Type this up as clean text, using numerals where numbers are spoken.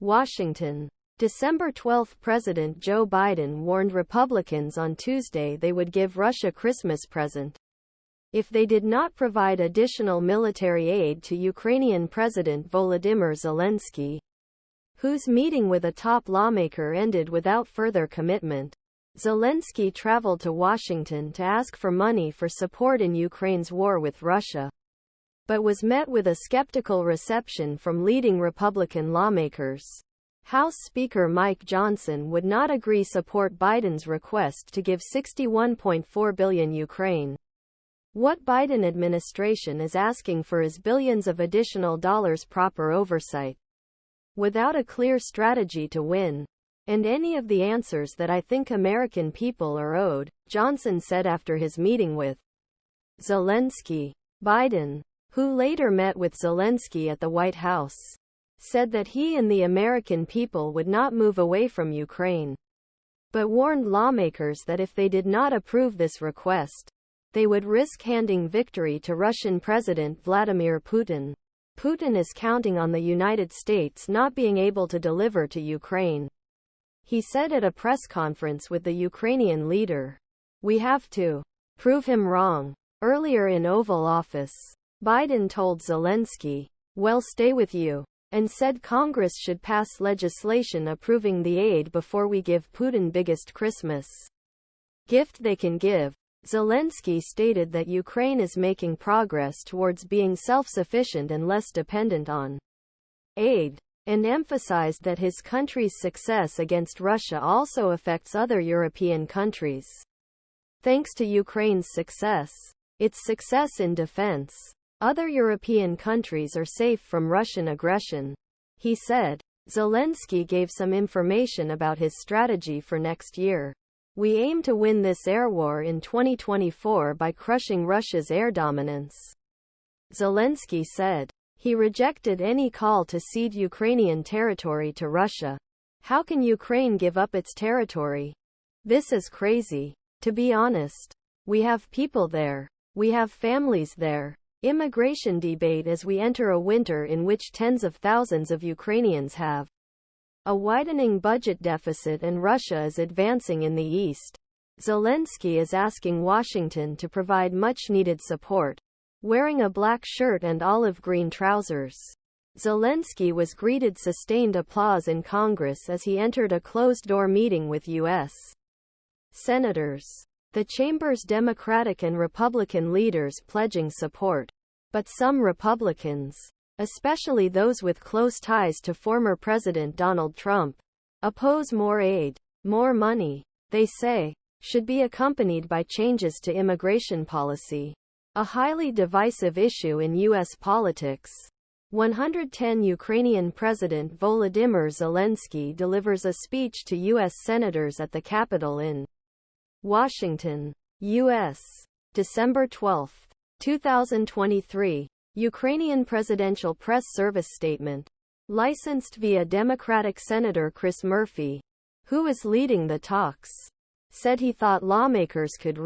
Washington. December 12. President Joe Biden warned Republicans on Tuesday they would give Russia Christmas present if they did not provide additional military aid to Ukrainian President Volodymyr Zelensky, whose meeting with a top lawmaker ended without further commitment. Zelensky traveled to Washington to ask for money for support in Ukraine's war with Russia, but was met with a skeptical reception from leading Republican lawmakers. House Speaker Mike Johnson would not agree support Biden's request to give $61.4 billion Ukraine. What Biden administration is asking for is billions of additional dollars proper oversight, without a clear strategy to win. And any of the answers that I think American people are owed, Johnson said after his meeting with Zelensky. Biden, who later met with Zelensky at the White House, said that he and the American people would not move away from Ukraine, but warned lawmakers that if they did not approve this request, they would risk handing victory to Russian President Vladimir Putin. Putin is counting on the United States not being able to deliver to Ukraine, he said at a press conference with the Ukrainian leader. We have to prove him wrong. Earlier in Oval Office, Biden told Zelensky, "Well, stay with you," and said Congress should pass legislation approving the aid before we give Putin biggest Christmas gift they can give. Zelensky stated that Ukraine is making progress towards being self-sufficient and less dependent on aid, and emphasized that his country's success against Russia also affects other European countries. Thanks to Ukraine's success, its success in defense, other European countries are safe from Russian aggression, he said. Zelensky gave some information about his strategy for next year. We aim to win this air war in 2024 by crushing Russia's air dominance, Zelensky said. He rejected any call to cede Ukrainian territory to Russia. How can Ukraine give up its territory? This is crazy. To be honest, we have people there. We have families there. Immigration debate as we enter a winter in which tens of thousands of Ukrainians have a widening budget deficit and Russia is advancing in the east. Zelensky is asking Washington to provide much-needed support, wearing a black shirt and olive green trousers. Zelensky was greeted sustained applause in Congress as he entered a closed-door meeting with U.S. senators. The chamber's Democratic and Republican leaders pledging support, but some Republicans, especially those with close ties to former President Donald Trump, oppose more aid. More money, they say, should be accompanied by changes to immigration policy, a highly divisive issue in U.S. politics. 110 Ukrainian President Volodymyr Zelensky delivers a speech to U.S. senators at the Capitol in Washington, U.S. December 12, 2023. Ukrainian Presidential Press Service statement. Licensed via Democratic Senator Chris Murphy, who is leading the talks, said he thought lawmakers could